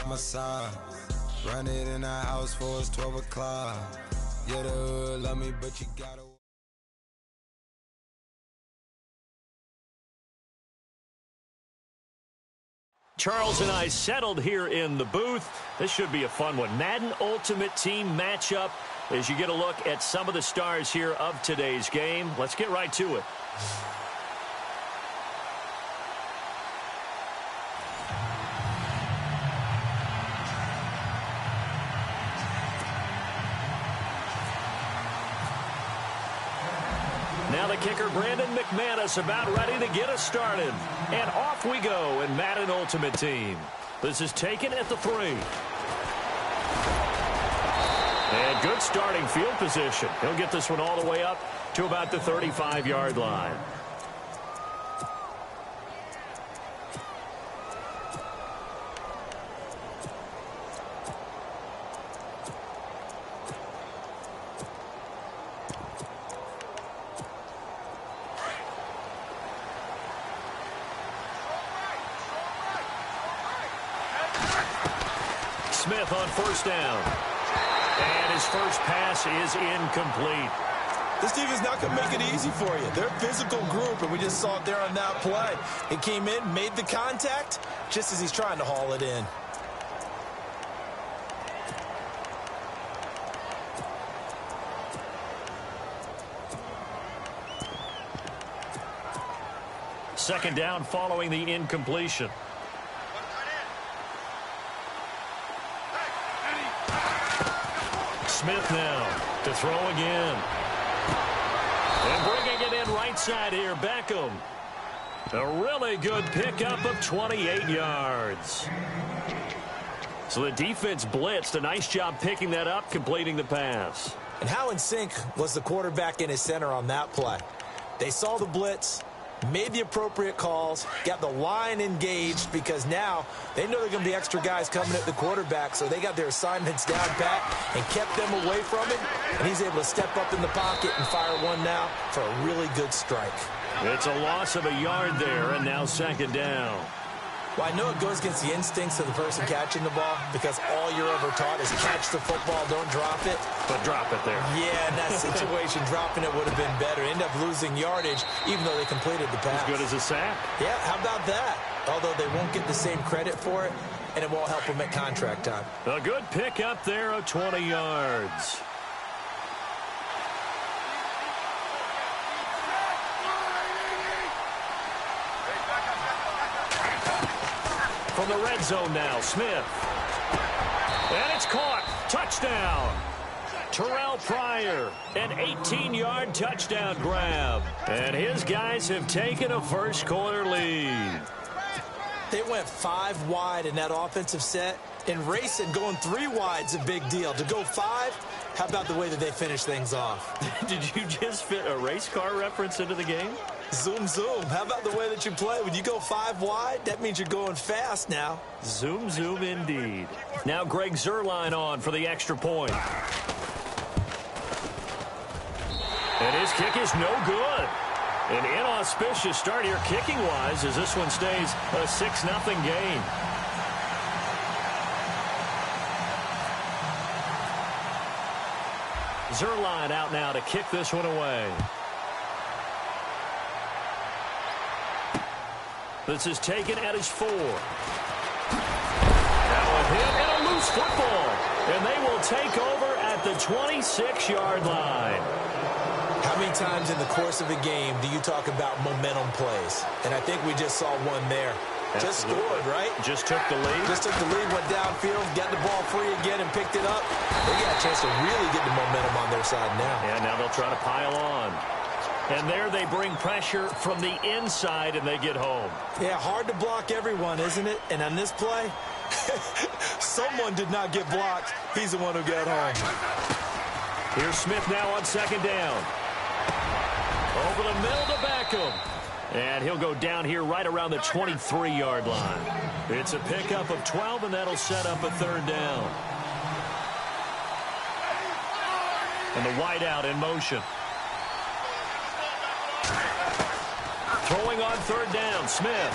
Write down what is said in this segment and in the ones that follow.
my side. Run it in the house for it's 12 o'clock. Yeah, the hood love me, but you gotta. Charles and I settled here in the booth. This should be a fun one. Madden Ultimate Team matchup as you get a look at some of the stars here of today's game. Let's get right to it. Now the kicker, Brandon McManus, about ready to get us started. And off we go in Madden Ultimate Team. This is taken at the 3. And good starting field position. He'll get this one all the way up to about the 35-yard line. Smith on first down. And his first pass is incomplete. This defense not going to make it easy for you. They're a physical group, and we just saw it there on that play. He came in, made the contact, just as he's trying to haul it in. Second down following the incompletion. Smith now to throw again. And bringing it in right side here, Beckham. A really good pickup of 28 yards. So the defense blitzed. A nice job picking that up, completing the pass. And how in sync was the quarterback in his center on that play? They saw the blitz, made the appropriate calls, got the line engaged, because now they know there are going to be extra guys coming at the quarterback, so they got their assignments down pat and kept them away from him, and he's able to step up in the pocket and fire one now for a really good strike. It's a loss of a yard there, and now second down. Well, I know it goes against the instincts of the person catching the ball, because all you're ever taught is catch the football, don't drop it. But drop it there. Yeah, in that situation, dropping it would have been better. End up losing yardage, even though they completed the pass. As good as a sack. Yeah, how about that? Although they won't get the same credit for it, and it won't help them at contract time. A good pick up there of 20 yards. From the red zone now, Smith. And it's caught. Touchdown. Terrell Pryor, an 18-yard touchdown grab. And his guys have taken a first-quarter lead. They went 5 wide in that offensive set. And racing, going 3 wide's a big deal. To go 5, how about the way that they finish things off? Did you just fit a race car reference into the game? Zoom, zoom. How about the way that you play? When you go 5 wide, that means you're going fast now. Zoom, zoom indeed. Now Greg Zuerlein on for the extra point. And his kick is no good. An inauspicious start here kicking-wise as this one stays a 6-0 game. Zuerlein out now to kick this one away. This is taken at his 4. Now a hit and a loose football. And they will take over at the 26-yard line. How many times in the course of a game do you talk about momentum plays? And I think we just saw one there. Absolutely. Just scored, right? Just took the lead. Just took the lead, went downfield, got the ball free again and picked it up. They got a chance to really get the momentum on their side now. And now they'll try to pile on. And there they bring pressure from the inside, and they get home. Yeah, hard to block everyone, isn't it? And on this play, someone did not get blocked. He's the one who got home. Here's Smith now on second down. Over the middle to Beckham. And he'll go down here right around the 23-yard line. It's a pickup of 12, and that'll set up a third down. And the wideout in motion. Throwing on third down, Smith.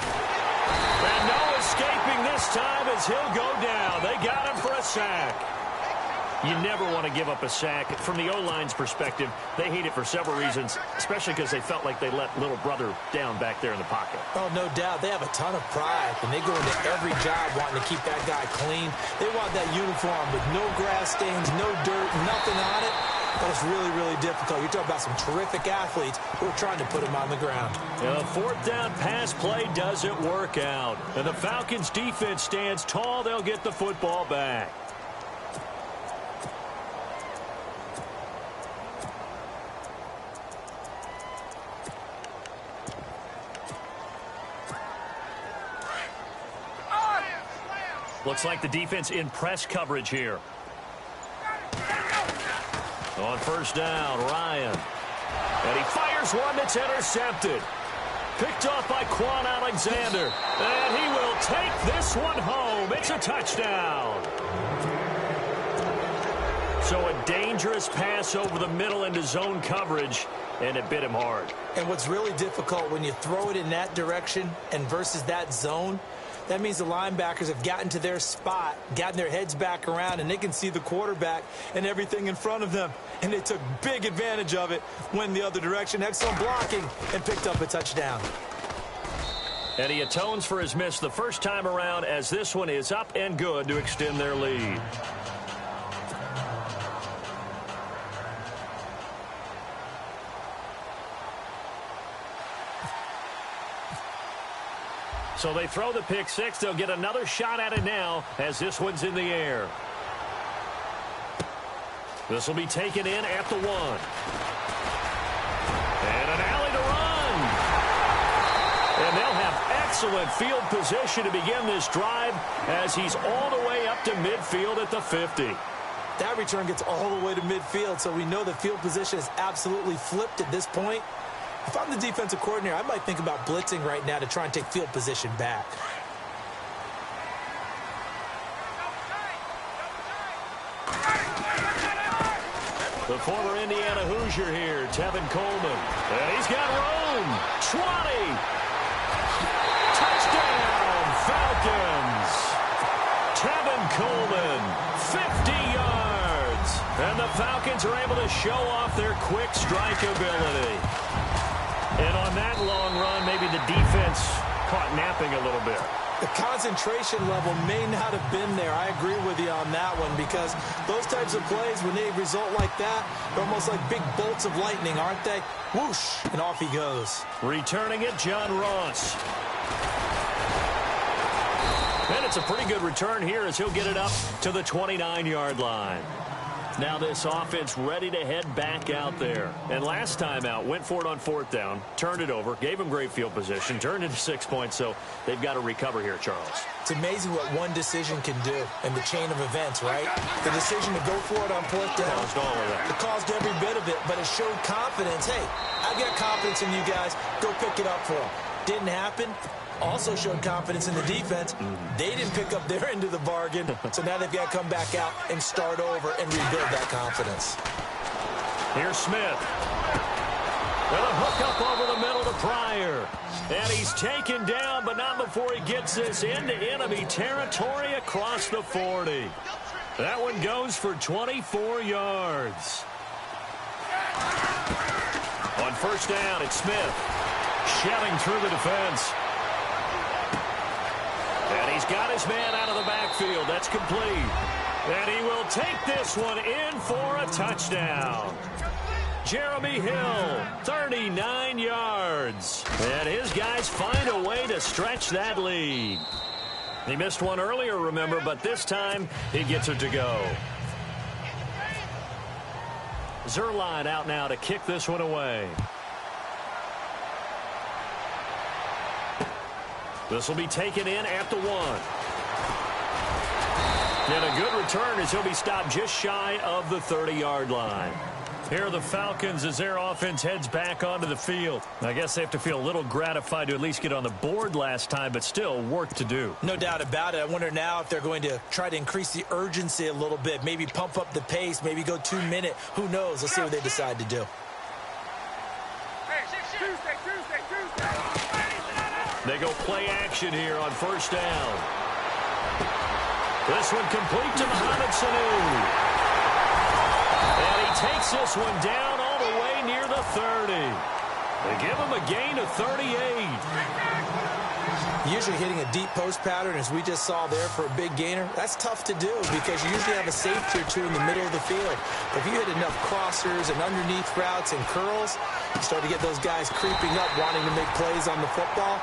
And no escaping this time as he'll go down. They got him for a sack. You never want to give up a sack. From the O-line's perspective, they hate it for several reasons, especially because they felt like they let little brother down back there in the pocket. Oh, no doubt. They have a ton of pride, and they go into every job wanting to keep that guy clean. They want that uniform with no grass stains, no dirt, nothing on it. But it's really, really difficult. You're talking about some terrific athletes who are trying to put him on the ground. A fourth down pass play doesn't work out. And the Falcons defense stands tall. They'll get the football back. Looks like the defense in press coverage here. On first down, Ryan. And he fires one that's intercepted. Picked off by Quan Alexander. And he will take this one home. It's a touchdown. So a dangerous pass over the middle into zone coverage, and it bit him hard. And what's really difficult when you throw it in that direction and versus that zone, that means the linebackers have gotten to their spot, gotten their heads back around, and they can see the quarterback and everything in front of them. And they took big advantage of it, went the other direction, excellent blocking, and picked up a touchdown. And he atones for his miss the first time around as this one is up and good to extend their lead. So they throw the pick six. They'll get another shot at it now as this one's in the air. This will be taken in at the 1. And an alley to run. And they'll have excellent field position to begin this drive as he's all the way up to midfield at the 50. That return gets all the way to midfield, so we know the field position is absolutely flipped at this point. If I'm the defensive coordinator, I might think about blitzing right now to try and take field position back. The former Indiana Hoosier here, Tevin Coleman. And he's got room. 20. Touchdown, Falcons. Tevin Coleman, 50 yards. And the Falcons are able to show off their quick strike ability. And on that long run, maybe the defense caught napping a little bit. The concentration level may not have been there. I agree with you on that one because those types of plays, when they result like that, they're almost like big bolts of lightning, aren't they? Whoosh, and off he goes. Returning it, John Ross. And it's a pretty good return here as he'll get it up to the 29-yard line. Now this offense ready to head back out there. And last time out, went for it on fourth down, turned it over, gave him great field position, turned into 6 points, so they've got to recover here, Charles. It's amazing what one decision can do in the chain of events, right? The decision to go for it on fourth down. Caused all of that. It caused every bit of it, but it showed confidence. Hey, I've got confidence in you guys. Go pick it up for them. Didn't happen. Also showed confidence in the defense. They didn't pick up their end of the bargain, so now they've got to come back out and start over and rebuild that confidence. Here's Smith. With a hook up over the middle to Pryor. And he's taken down, but not before he gets this into enemy territory across the 40. That one goes for 24 yards. On first down, it's Smith. Shelling through the defense. And he's got his man out of the backfield. That's complete. And he will take this one in for a touchdown. Jeremy Hill, 39 yards. And his guys find a way to stretch that lead. He missed one earlier, remember, but this time he gets it to go. Zerline out now to kick this one away. This will be taken in at the 1. And a good return as he'll be stopped just shy of the 30-yard line. Here are the Falcons as their offense heads back onto the field. I guess they have to feel a little gratified to at least get on the board last time, but still work to do. No doubt about it. I wonder now if they're going to try to increase the urgency a little bit, maybe pump up the pace, maybe go 2 minute. Who knows? Let's see what they decide to do. They go play action here on first down. This one complete to Mohamed Sanu. And he takes this one down all the way near the 30. They give him a gain of 38. Usually hitting a deep post pattern, as we just saw there, for a big gainer, that's tough to do because you usually have a safety or two in the middle of the field. But if you hit enough crossers and underneath routes and curls, you start to get those guys creeping up, wanting to make plays on the football.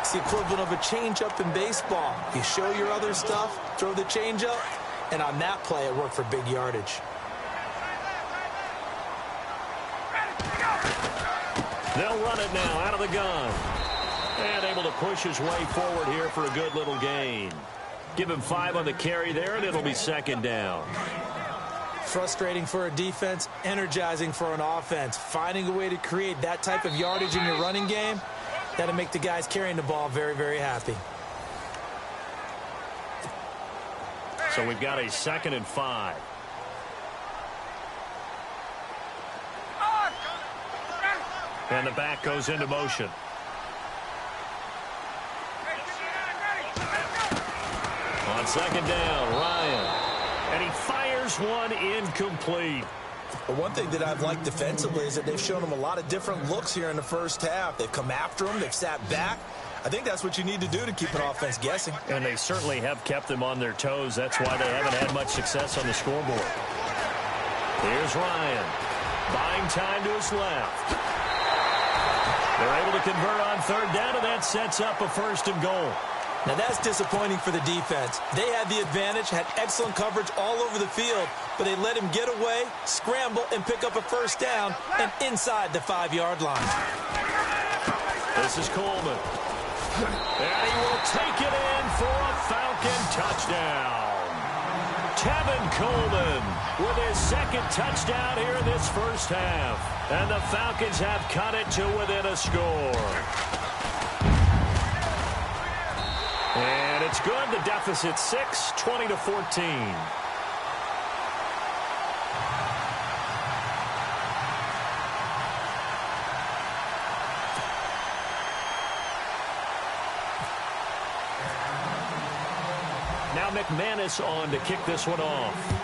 It's the equivalent of a changeup in baseball. You show your other stuff, throw the changeup, and on that play, it worked for big yardage. They'll run it now out of the gun. And able to push his way forward here for a good little gain. Give him 5 on the carry there, and it'll be second down. Frustrating for a defense, energizing for an offense. Finding a way to create that type of yardage in your running game, that'll make the guys carrying the ball very, very happy. So we've got a 2nd and 5. And the back goes into motion. On second down, Ryan. And he fires one incomplete. But one thing that I've liked defensively is that they've shown him a lot of different looks here in the first half. They've come after him. They've sat back. I think that's what you need to do to keep an offense guessing. And they certainly have kept them on their toes. That's why they haven't had much success on the scoreboard. Here's Ryan. Buying time to his left. They're able to convert on third down, and that sets up a 1st and goal. Now, that's disappointing for the defense. They had the advantage, had excellent coverage all over the field, but they let him get away, scramble, and pick up a 1st down and inside the 5-yard line. This is Coleman. And he will take it in for a Falcon touchdown. Tevin Coleman with his 2nd touchdown here in this first half. And the Falcons have cut it to within a score. And it's good. The deficit 6, 20-14. Now McManus on to kick this one off.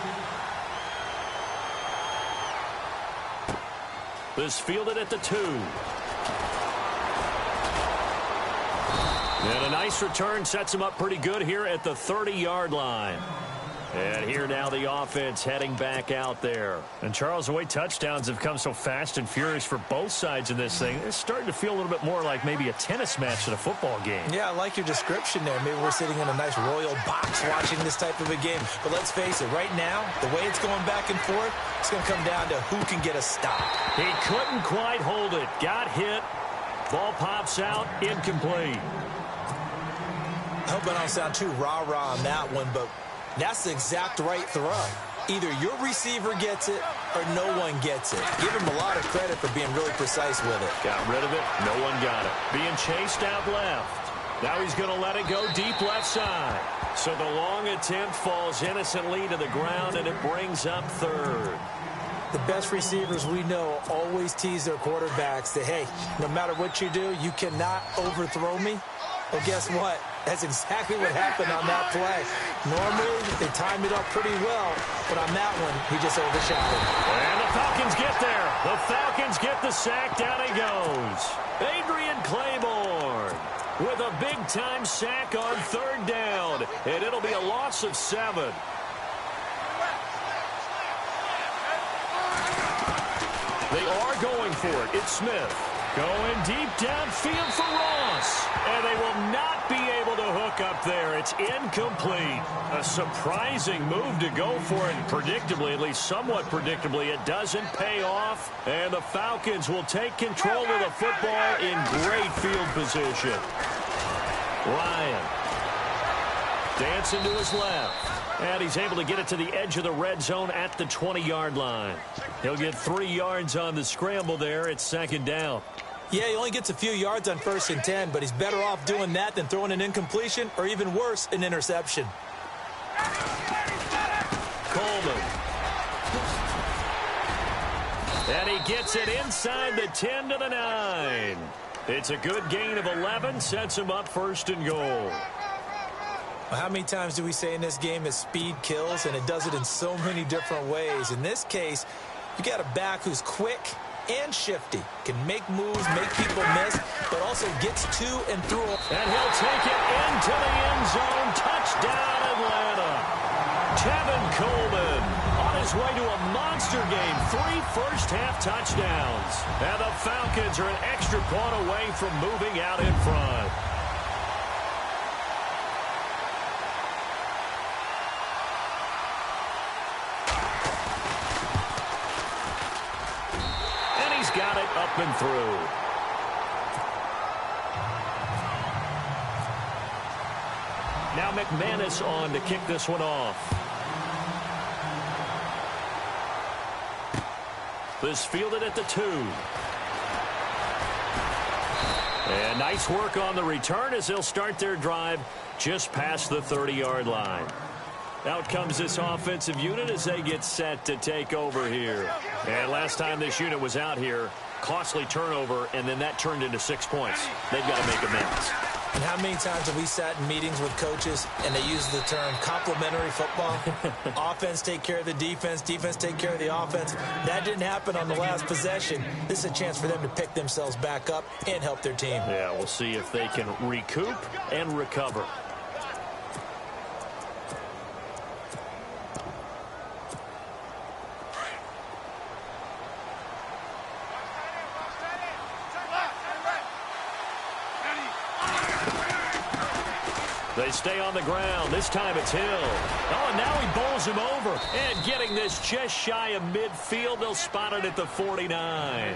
This fielded at the 2. And a nice return sets him up pretty good here at the 30-yard line. And here now the offense heading back out there. And Charles, the way touchdowns have come so fast and furious for both sides in this thing, it's starting to feel a little bit more like maybe a tennis match than a football game. Yeah, I like your description there. Maybe we're sitting in a nice royal box watching this type of a game. But let's face it, right now, the way it's going back and forth, it's going to come down to who can get a stop. He couldn't quite hold it. Got hit. Ball pops out. Incomplete. I hope I don't sound too rah-rah on that one, but that's the exact right throw. Either your receiver gets it or no one gets it. Give him a lot of credit for being really precise with it. Got rid of it. No one got it. Being chased out left. Now he's going to let it go deep left side. So the long attempt falls innocently to the ground, and it brings up 3rd. The best receivers we know always tease their quarterbacks that, hey, no matter what you do, you cannot overthrow me. Well, guess what? That's exactly what happened on that play. Normally, they timed it up pretty well, but on that one, he just overshot it. And the Falcons get there. The Falcons get the sack. Down he goes. Adrian Claiborne with a big-time sack on 3rd down, and it'll be a loss of 7. They are going for it. It's Smith. Going deep downfield for Ross. And they will not be able to hook up there. It's incomplete. A surprising move to go for it. Predictably, at least somewhat predictably, it doesn't pay off. And the Falcons will take control of the football in great field position. Ryan. Dancing to his left. And he's able to get it to the edge of the red zone at the 20-yard line. He'll get 3 yards on the scramble there. It's 2nd down. Yeah, he only gets a few yards on 1st and 10, but he's better off doing that than throwing an incompletion or even worse, an interception. Coleman. And he gets it inside the 10 to the 9. It's a good gain of 11, sets him up first and goal. Well, how many times do we say in this game that speed kills, and it does it in so many different ways? In this case, you got a back who's quick and shifty, can make moves, make people miss, but also gets to and through. And he'll take it into the end zone. Touchdown, Atlanta. Tevin Coleman on his way to a monster game. 3 first-half touchdowns. And the Falcons are an extra point away from moving out in front. Got it up and through. Now McManus on to kick this one off. This fielded at the 2. And nice work on the return as they'll start their drive just past the 30-yard line. Out comes this offensive unit as they get set to take over here. And last time this unit was out here, costly turnover, and then that turned into 6 points. They've got to make amends. And how many times have we sat in meetings with coaches and they use the term complementary football? Offense take care of the defense, defense take care of the offense. That didn't happen on the last possession. This is a chance for them to pick themselves back up and help their team. Yeah, we'll see if they can recoup and recover. They stay on the ground. This time it's Hill. Oh, and now he bowls him over. And getting this just shy of midfield, they'll spot it at the 49.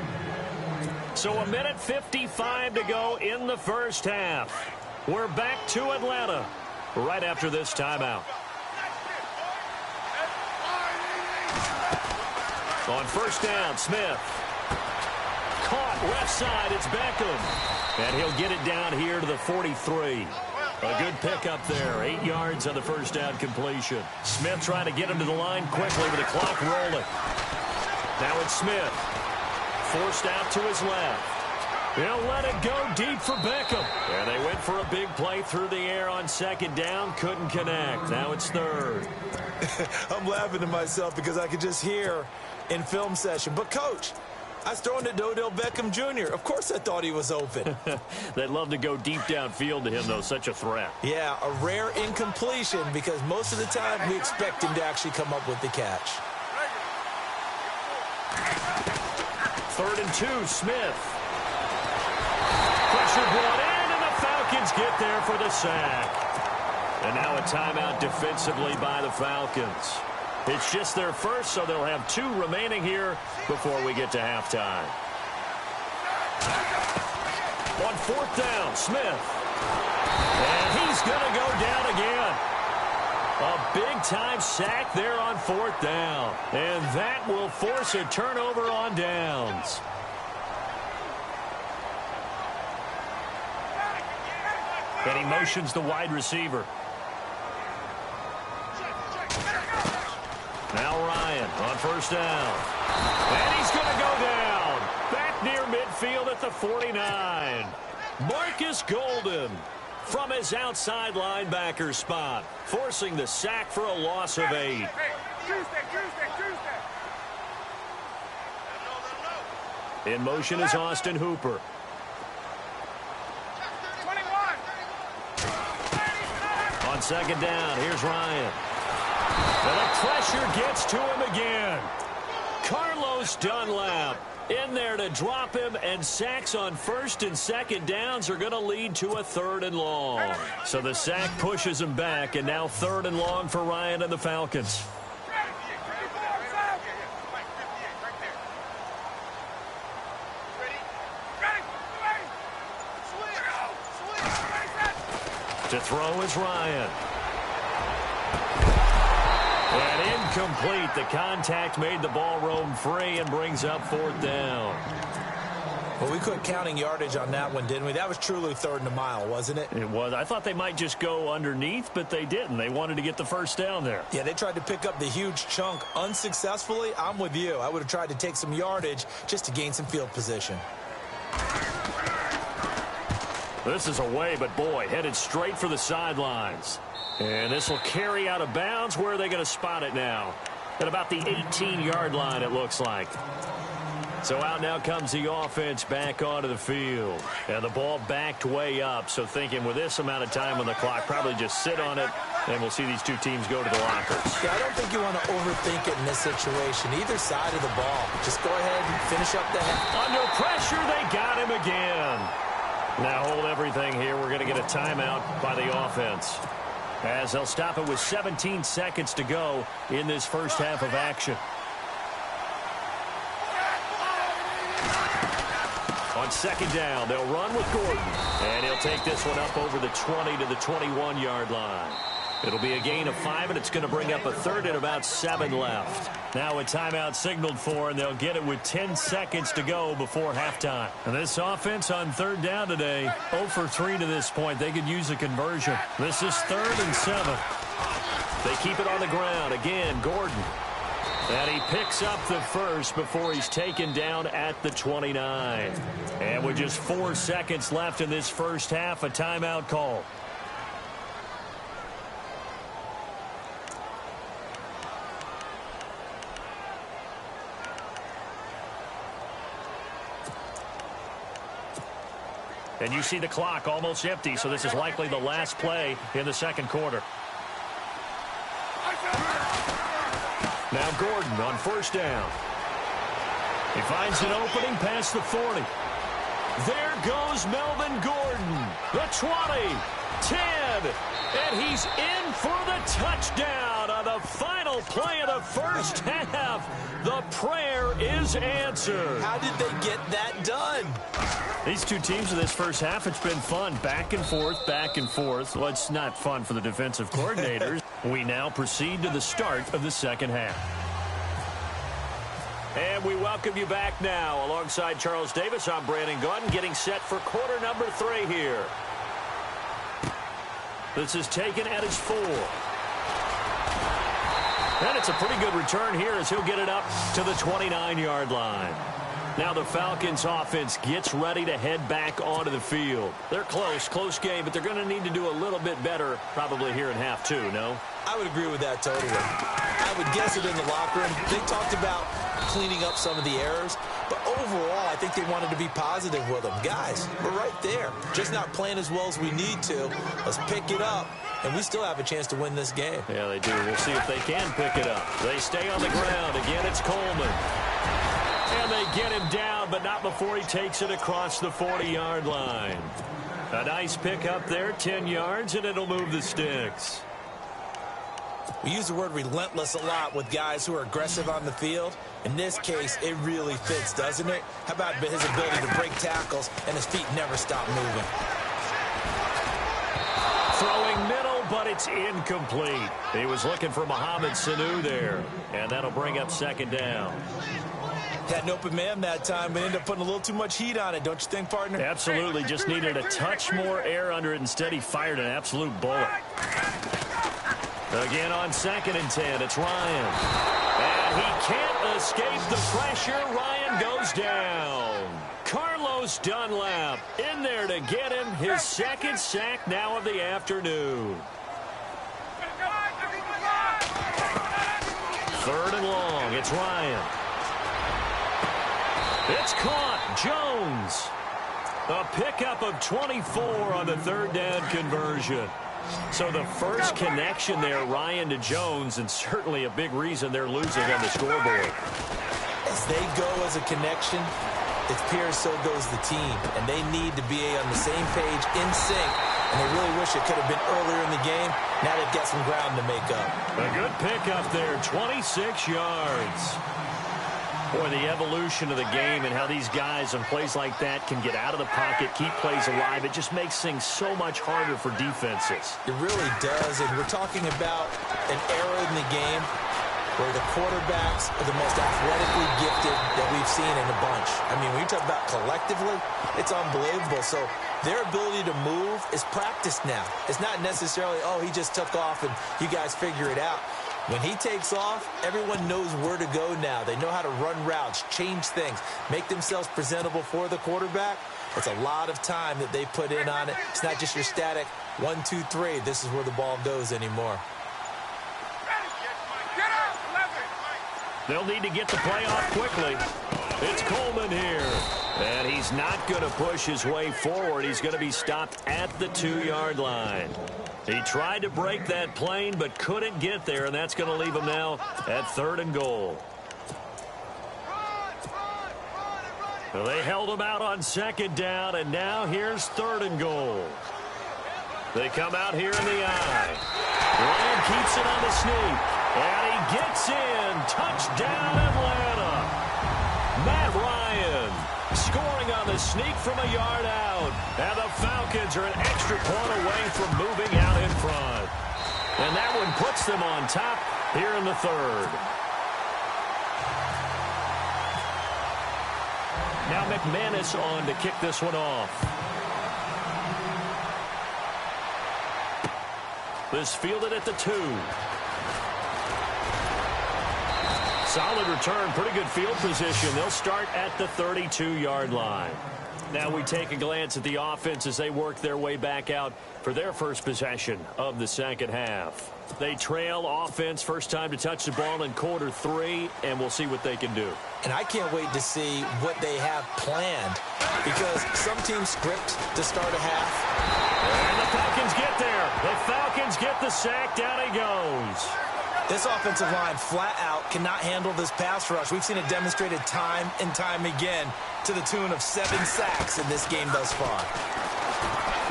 So 1:55 to go in the first half. We're back to Atlanta right after this timeout. On first down, Smith. Caught left side, it's Beckham. And he'll get it down here to the 43. A good pickup there. 8 yards on the first down completion. Smith trying to get him to the line quickly with the clock rolling. Now it's Smith. Forced out to his left. They'll let it go deep for Beckham. And they went for a big play through the air on second down. Couldn't connect. Now it's third. I'm laughing to myself because I could just hear in film session. But, Coach, I was throwing to Odell Beckham Jr. Of course I thought he was open. They'd love to go deep downfield to him, though. Such a threat. Yeah, a rare incompletion because most of the time we expect him to actually come up with the catch. 3rd and 2, Smith. Pressure brought in, and the Falcons get there for the sack. And now a timeout defensively by the Falcons. It's just their first, so they'll have 2 remaining here before we get to halftime. On 4th down, Smith. And he's going to go down again. A big-time sack there on 4th down. And that will force a turnover on downs. And he motions the wide receiver. Now Ryan on first down. And he's going to go down. Back near midfield at the 49. Marcus Golden from his outside linebacker spot, forcing the sack for a loss of 8. In motion is Austin Hooper. On second down, here's Ryan. And the pressure gets to him again. Carlos Dunlap in there to drop him, and sacks on 1st and 2nd downs are going to lead to a 3rd and long. So the sack pushes him back, and now 3rd and long for Ryan and the Falcons. To throw is Ryan. And incomplete. The contact made the ball roam free and brings up 4th down. Well, we quit counting yardage on that one, didn't we? That was truly 3rd and a mile, wasn't it? It was. I thought they might just go underneath, but they didn't. They wanted to get the first down there. Yeah, they tried to pick up the huge chunk unsuccessfully. I'm with you. I would have tried to take some yardage just to gain some field position. This is away, but boy, headed straight for the sidelines. And this will carry out of bounds. Where are they going to spot it now? At about the 18-yard line, it looks like. So out now comes the offense back onto the field. And the ball backed way up. So thinking with this amount of time on the clock, probably just sit on it, and we'll see these two teams go to the lockers. Yeah, I don't think you want to overthink it in this situation. Either side of the ball. Just go ahead and finish up the half. Under pressure, they got him again. Now hold everything here. We're going to get a timeout by the offense, as they'll stop it with 17 seconds to go in this first half of action. On second down, they'll run with Gordon. And he'll take this one up over the 20 to the 21-yard line. It'll be a gain of 5, and it's going to bring up a third and about 7 left. Now a timeout signaled for, and they'll get it with 10 seconds to go before halftime. And this offense on third down today, 0 for 3 to this point. They could use a conversion. This is 3rd and 7. They keep it on the ground. Again, Gordon. And he picks up the first before he's taken down at the 29. And with just 4 seconds left in this first half, a timeout call. And you see the clock almost empty, so this is likely the last play in the second quarter. Now Gordon on first down. He finds an opening past the 40. There goes Melvin Gordon. The 20, 10, and he's in for the touchdown on the final play of the first half. The prayer is answered. How did they get that done? These two teams in this first half, it's been fun. Back and forth, back and forth. Well, it's not fun for the defensive coordinators. We now proceed to the start of the second half. And we welcome you back now. Alongside Charles Davis, I'm Brandon Gaudin, getting set for quarter number 3 here. This is taken at his 4. And it's a pretty good return here as he'll get it up to the 29-yard line. Now the Falcons offense gets ready to head back onto the field. They're close game, but they're going to need to do a little bit better probably here in half 2, no? I would agree with that totally. I would guess it in the locker room. They talked about cleaning up some of the errors, but overall I think they wanted to be positive with them. Guys, we're right there. Just not playing as well as we need to. Let's pick it up, and we still have a chance to win this game. Yeah, they do. We'll see if they can pick it up. They stay on the ground. Again, it's Coleman. And they get him down, but not before he takes it across the 40-yard line. A nice pick up there, 10 yards, and it'll move the sticks. We use the word relentless a lot with guys who are aggressive on the field. In this case, it really fits, doesn't it? How about his ability to break tackles and his feet never stop moving? Throwing middle, but it's incomplete. He was looking for Mohamed Sanu there, and that'll bring up second down. Had an open man that time, but ended up putting a little too much heat on it, don't you think, partner? Absolutely. Just needed a touch more air under it. Instead, he fired an absolute bullet. Again on 2nd and 10, it's Ryan. And he can't escape the pressure. Ryan goes down. Carlos Dunlap in there to get him his second sack now of the afternoon. 3rd and long, it's Ryan. It's caught. Jones. A pickup of 24 on the 3rd down conversion. So the first connection there, Ryan to Jones, and certainly a big reason they're losing on the scoreboard. As they go as a connection, it appears so goes the team, and they need to be on the same page, in sync, and they really wish it could have been earlier in the game. Now they've got some ground to make up. A good pickup there, 26 yards. Boy, the evolution of the game and how these guys on plays like that can get out of the pocket, keep plays alive, it just makes things so much harder for defenses. It really does, and we're talking about an era in the game where the quarterbacks are the most athletically gifted that we've seen in a bunch. I mean, when you talk about collectively, it's unbelievable. So their ability to move is practiced now. It's not necessarily, oh, he just took off and you guys figure it out. When he takes off, everyone knows where to go now. They know how to run routes, change things, make themselves presentable for the quarterback. It's a lot of time that they put in on it. It's not just your static 1, 2, 3. This is where the ball goes anymore. They'll need to get the play off quickly. It's Coleman here. And he's not going to push his way forward. He's going to be stopped at the 2-yard line. He tried to break that plane but couldn't get there, and that's going to leave him now at 3rd and goal. Well, they held him out on 2nd down, and now here's 3rd and goal. They come out here in the eye. Ryan keeps it on the sneak, and he gets in. Touchdown, Atlanta. Matt Ryan scoring on the sneak from a yard out. And the Falcons are an extra point away from moving out in front. And that one puts them on top here in the 3rd. Now McManus on to kick this one off. This fielded at the 2. Solid return, pretty good field position. They'll start at the 32-yard line. Now we take a glance at the offense as they work their way back out for their first possession of the 2nd half. They trail offense, first time to touch the ball in quarter 3, and we'll see what they can do. And I can't wait to see what they have planned, because some teams script to start a half. And the Falcons get there. The Falcons get the sack. Down he goes. This offensive line flat out cannot handle this pass rush. We've seen it demonstrated time and time again to the tune of 7 sacks in this game thus far.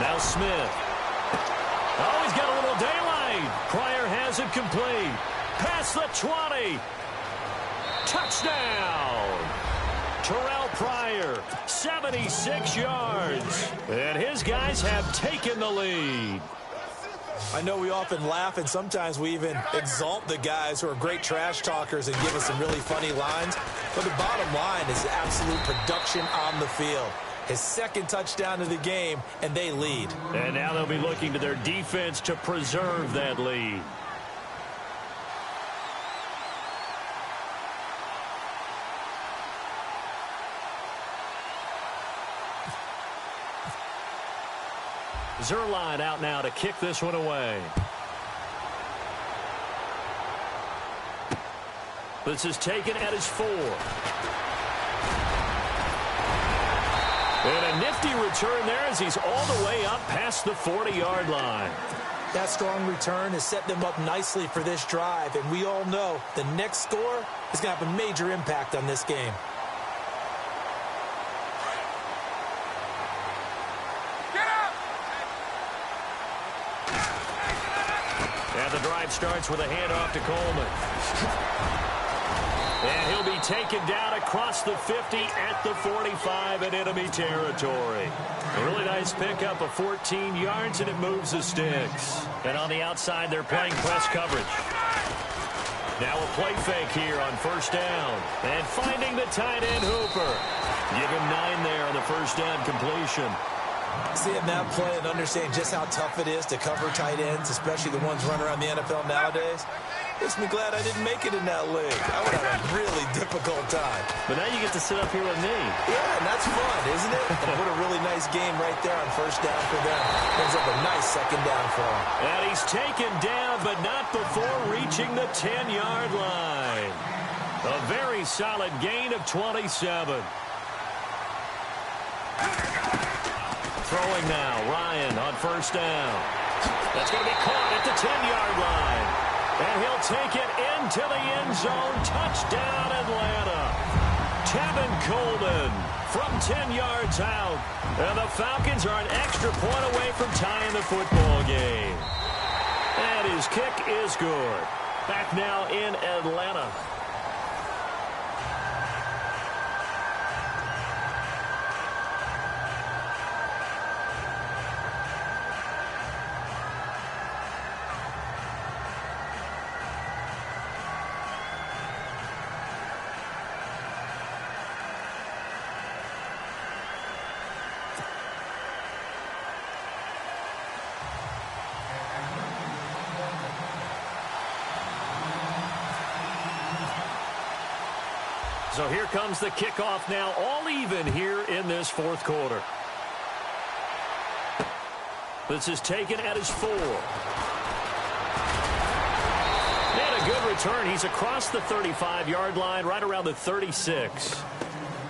Now Smith. Oh, he's got a little daylight. Pryor has it complete. Past the 20. Touchdown. Terrell Pryor, 76 yards. And his guys have taken the lead. I know we often laugh, and sometimes we even exalt the guys who are great trash talkers and give us some really funny lines. But the bottom line is absolute production on the field. His 2nd touchdown of the game, and they lead. And now they'll be looking to their defense to preserve that lead. Zerline out now to kick this one away. This is taken at his 4. And a nifty return there as he's all the way up past the 40-yard line. That strong return has set them up nicely for this drive, and we all know the next score is going to have a major impact on this game. And the drive starts with a handoff to Coleman. And he'll be taken down across the 50 at the 45 in enemy territory. A really nice pickup of 14 yards, and it moves the sticks. And on the outside, they're playing press coverage. Now a play fake here on 1st down. And finding the tight end Hooper. Give him 9 there on the 1st down completion. Seeing that play and understanding just how tough it is to cover tight ends, especially the ones running around the NFL nowadays, makes me glad I didn't make it in that league. I would have a really difficult time. But now you get to sit up here with me. Yeah, and that's fun, isn't it? And what a really nice game right there on 1st down for them. Brings up a nice 2nd down for him. And he's taken down, but not before reaching the 10-yard line. A very solid gain of 27. Throwing now, Ryan on 1st down. That's going to be caught at the 10-yard line. And he'll take it into the end zone. Touchdown, Atlanta. Tevin Coleman from 10 yards out. And the Falcons are an extra point away from tying the football game. And his kick is good. Back now in Atlanta. So here comes the kickoff now, all even here in this 4th quarter. This is taken at his 4. And a good return. He's across the 35-yard line, right around the 36.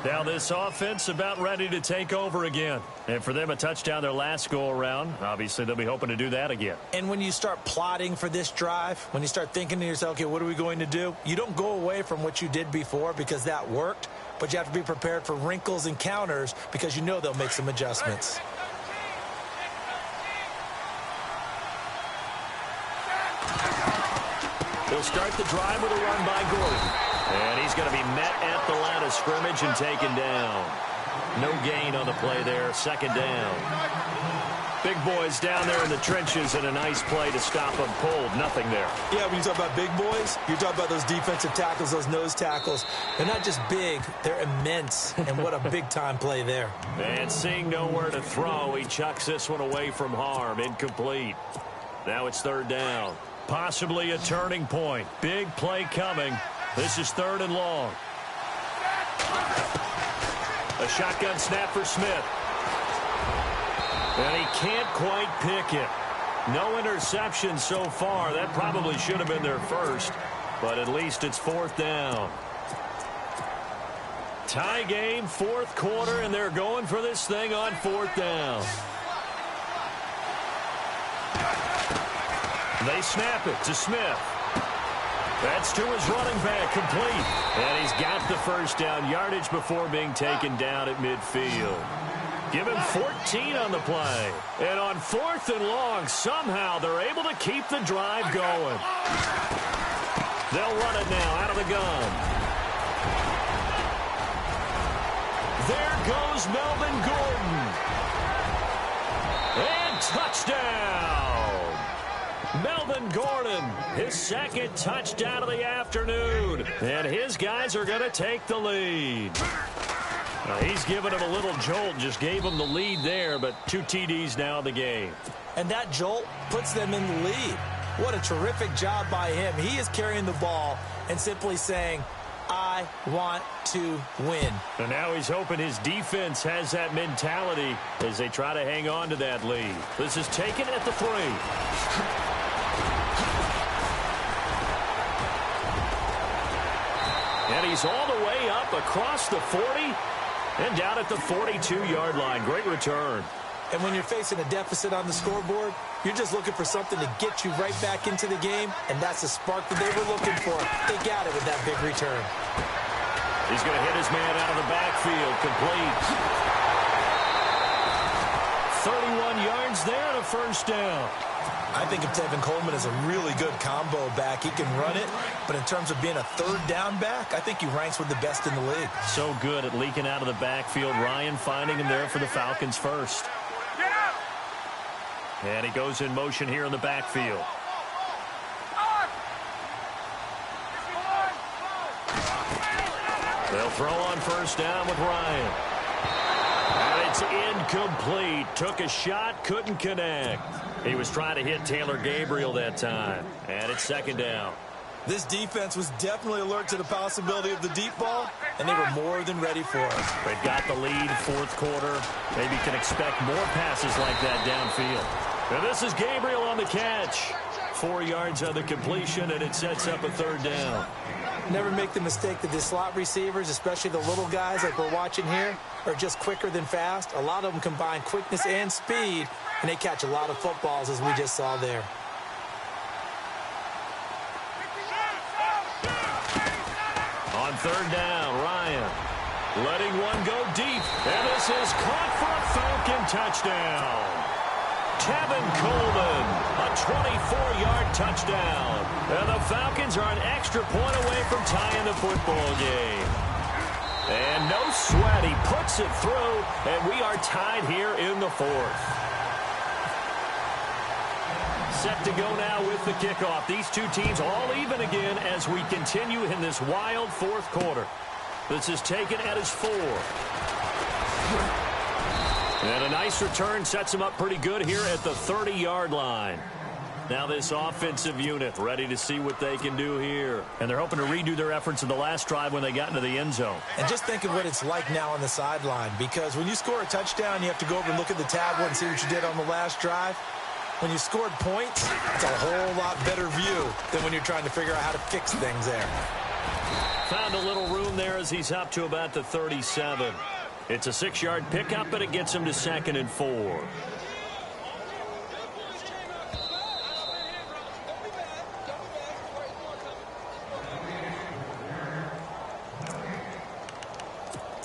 Now this offense about ready to take over again. And for them, a touchdown their last go-around. Obviously, they'll be hoping to do that again. And when you start plotting for this drive, when you start thinking to yourself, okay, what are we going to do? You don't go away from what you did before because that worked. But you have to be prepared for wrinkles and counters because you know they'll make some adjustments. He'll start the drive with a run by Gordon. And he's going to be met at the line of scrimmage and taken down. No gain on the play there. Second down. Big boys down there in the trenches, and a nice play to stop them cold. Nothing there. Yeah, when you talk about big boys, you're talking about those defensive tackles, those nose tackles. They're not just big, they're immense. And what a big-time play there. And seeing nowhere to throw, he chucks this one away from harm. Incomplete. Now it's third down. Possibly a turning point. Big play coming. This is 3rd and long. A shotgun snap for Smith. And he can't quite pick it. No interception so far. That probably should have been their first. But at least it's 4th down. Tie game, 4th quarter, and they're going for this thing on 4th down. They snap it to Smith. That's to his running back, complete. And he's got the first down yardage before being taken down at midfield. Give him 14 on the play. And on 4th and long, somehow they're able to keep the drive going. They'll run it now out of the gun. There goes Melvin Gordon. And touchdown. Melvin Gordon, his 2nd touchdown of the afternoon. And his guys are going to take the lead. He's given him a little jolt, just gave him the lead there, but 2 TDs now in the game. And that jolt puts them in the lead. What a terrific job by him. He is carrying the ball and simply saying, I want to win. And now he's hoping his defense has that mentality as they try to hang on to that lead. This is taken at the 3. And he's all the way up across the 40 and down at the 42-yard line. Great return. And when you're facing a deficit on the scoreboard, you're just looking for something to get you right back into the game, and that's the spark that they were looking for. They got it with that big return. He's going to hit his man out of the backfield. Complete. 31 yards there and a first down. I think of Tevin Coleman as a really good combo back. He can run it, but in terms of being a 3rd down back, I think he ranks with the best in the league. So good at leaking out of the backfield. Ryan finding him there for the Falcons first. And he goes in motion here in the backfield. They'll throw on first down with Ryan. And it's incomplete. Took a shot, couldn't connect. He was trying to hit Taylor Gabriel that time. And it's 2nd down. This defense was definitely alert to the possibility of the deep ball, and they were more than ready for it. They've got the lead, 4th quarter. Maybe can expect more passes like that downfield. And this is Gabriel on the catch. 4 yards on the completion, and it sets up a 3rd down. Never make the mistake that the slot receivers, especially the little guys like we're watching here, are just quicker than fast. A lot of them combine quickness and speed, and they catch a lot of footballs, as we just saw there. On 3rd down, Ryan letting one go deep. And this is caught for a Falcon touchdown. Tevin Coleman, a 24-yard touchdown. And the Falcons are an extra point away from tying the football game. And no sweat, he puts it through, and we are tied here in the 4th. Set to go now with the kickoff. These 2 teams all even again as we continue in this wild 4th quarter. This is taken at his 4. And a nice return sets him up pretty good here at the 30-yard line. Now this offensive unit ready to see what they can do here. And they're hoping to redo their efforts in the last drive when they got into the end zone. And just think of what it's like now on the sideline, because when you score a touchdown, you have to go over and look at the tablet and see what you did on the last drive. When you scored points, it's a whole lot better view than when you're trying to figure out how to fix things there. Found a little room there as he's up to about the 37. It's a 6-yard pickup, and it gets him to 2nd and 4.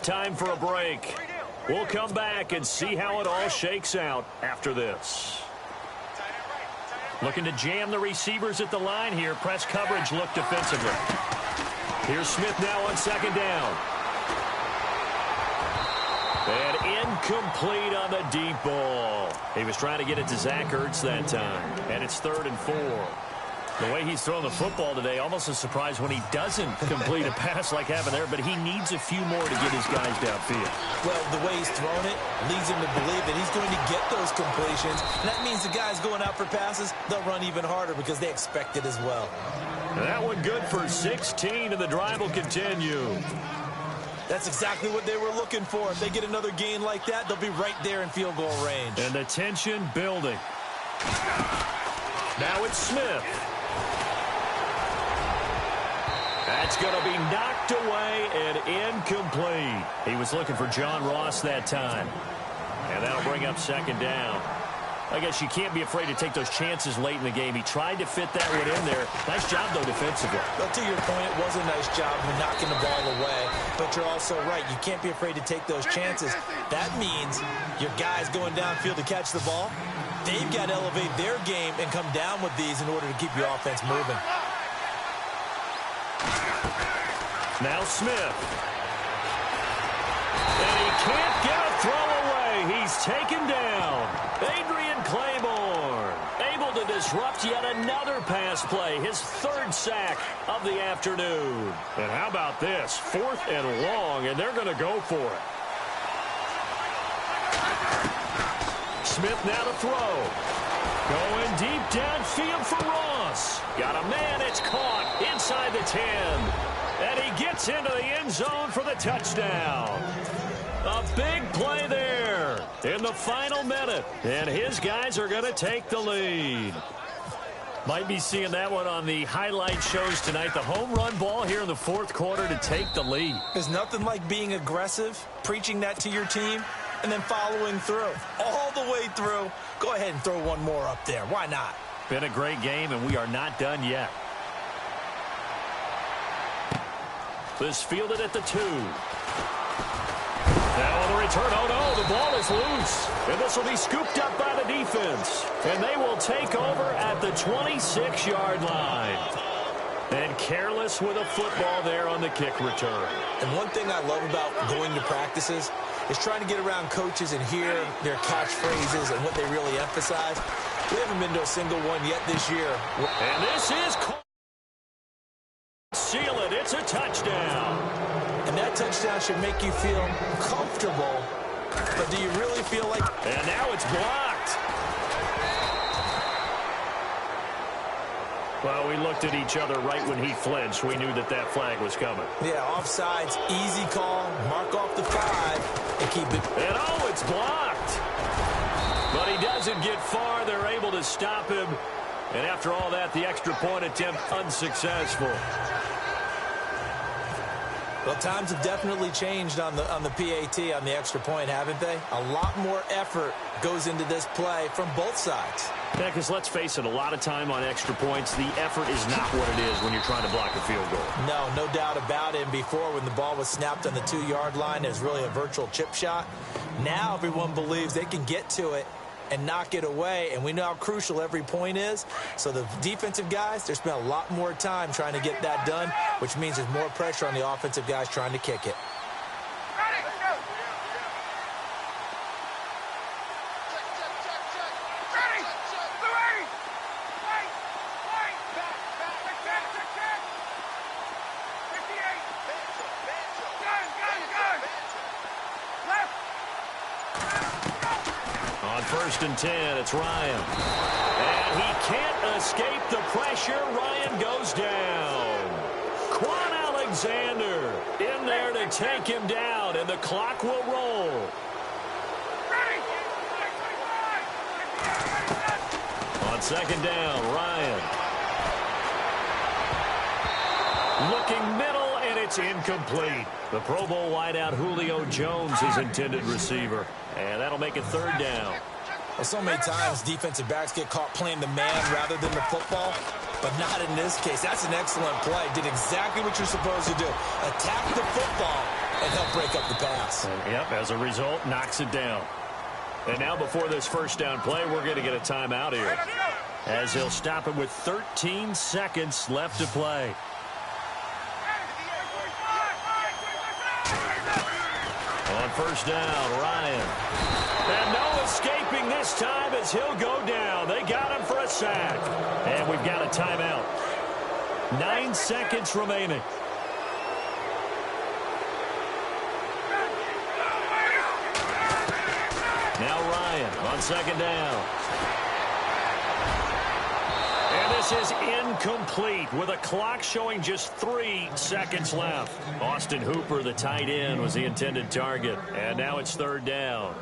Time for a break. We'll come back and see how it all shakes out after this. Looking to jam the receivers at the line here. Press coverage look defensively. Here's Smith now on 2nd down. And incomplete on the deep ball. He was trying to get it to Zach Ertz that time. And it's 3rd and 4. The way he's thrown the football today, almost a surprise when he doesn't complete a pass like happened there, but he needs a few more to get his guys downfield. Well, the way he's thrown it leads him to believe that he's going to get those completions. And that means the guys going out for passes, they'll run even harder because they expect it as well. That one good for 16, and the drive will continue. That's exactly what they were looking for. If they get another gain like that, they'll be right there in field goal range. And the tension building. Now it's Smith. That's going to be knocked away and incomplete. He was looking for John Ross that time. And that'll bring up 2nd down. I guess you can't be afraid to take those chances late in the game. He tried to fit that one in there. Nice job, though, defensively. Well, to your point, it was a nice job of knocking the ball away. But you're also right. You can't be afraid to take those chances. That means your guys going downfield to catch the ball, they've got to elevate their game and come down with these in order to keep your offense moving. Now Smith. And he can't get a throw away. He's taken down. Adrian Claiborne able to disrupt yet another pass play. His 3rd sack of the afternoon. And how about this? 4th and long, and they're going to go for it. Smith now to throw. Going deep downfield for Ross. Got a man. It's caught inside the 10. And he gets into the end zone for the touchdown. A big play there in the final minute. And his guys are going to take the lead. Might be seeing that one on the highlight shows tonight. The home run ball here in the 4th quarter to take the lead. There's nothing like being aggressive, preaching that to your team, and then following through. All the way through. Go ahead and throw one more up there. Why not? Been a great game, and we are not done yet. This fielded at the 2. Now on the return, oh no, the ball is loose. And this will be scooped up by the defense. And they will take over at the 26-yard line. And careless with a football there on the kick return. And one thing I love about going to practices is trying to get around coaches and hear their catchphrases and what they really emphasize. We haven't been to a single one yet this year. And this is seal it. It's a touchdown. And that touchdown should make you feel comfortable. But do you really feel like... And now it's blocked. Well, we looked at each other right when he flinched. We knew that that flag was coming. Yeah, offsides, easy call. Mark off the 5 and keep it. And oh, it's blocked. But he doesn't get far. They're able to stop him. And after all that, the extra point attempt unsuccessful. Well, times have definitely changed on the PAT, on the extra point, haven't they? A lot more effort goes into this play from both sides. Yeah, because let's face it, a lot of time on extra points, the effort is not what it is when you're trying to block a field goal. No doubt about it. And before, when the ball was snapped on the 2-yard line, it was really a virtual chip shot. Now everyone believes they can get to it and knock it away, and we know how crucial every point is. So the defensive guys, they spent a lot more time trying to get that done, which means there's more pressure on the offensive guys trying to kick it. On 1st and 10, it's Ryan. And he can't escape the pressure. Ryan goes down. Quan Alexander in there to take him down, and the clock will roll. On second down, Ryan. Looking middle, and it's incomplete. The Pro Bowl wideout Julio Jones is intended receiver, and that'll make it third down. Well, so many times defensive backs get caught playing the man rather than the football, but not in this case. That's an excellent play. Did exactly what you're supposed to do. Attack the football and help break up the pass. Yep, as a result, knocks it down. And now before this first down play, we're going to get a timeout here, as he'll stop it with 13 seconds left to play. On first down, Ryan. And no escaping this time as he'll go down. They got him for a sack. And we've got a timeout. 9 seconds remaining. Now Ryan on second down. And this is incomplete with a clock showing just 3 seconds left. Austin Hooper, the tight end, was the intended target. And now it's third down.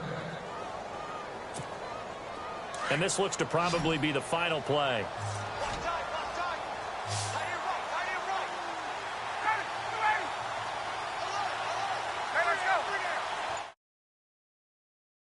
And this looks to probably be the final play.